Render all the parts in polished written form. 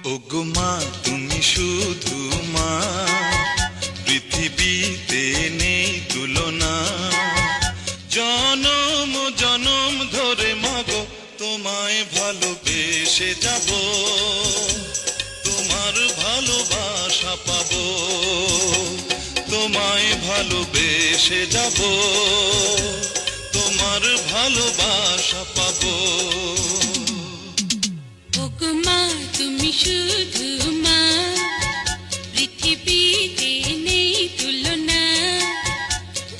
ওগো মা তুমি শুধু মা, পৃথিবীতে নেই তুলনা। জনম জনম ধরে মাগো তোমায় ভালোবেসে যাব, তোমার ভালোবাসা পাবো, তোমায় ভালোবেসে যাব, তোমার ভালোবাসা পাবো। ওগো মা তুমি শুধু মা, পৃথিবীতে নেই তুলনা।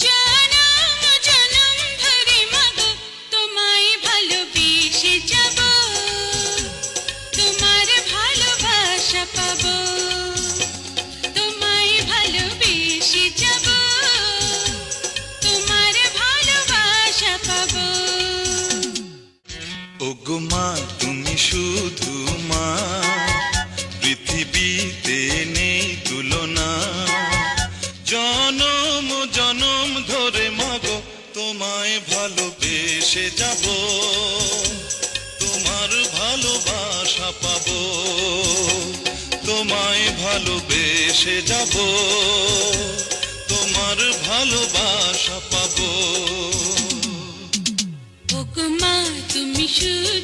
জনম জনম ধরে মাগো তোমায় ভালোবেসে যাব, তোমার ভালোবাসা পাবো, তোমায় ভালোবেসে যাব, তোমার ভালোবাসা পাবো। ওগো মা তুমি শুধু মা, পৃথিবীতে নেই তুলনা। জনম জনম ধরে মাগো তোমায় ভালোবেসে যাব, তোমার ভালোবাসা পাবো, তোমায় ভালোবেসে যাব, তোমার ভালোবাসা পাবো। ওগো মা তুমি শুধু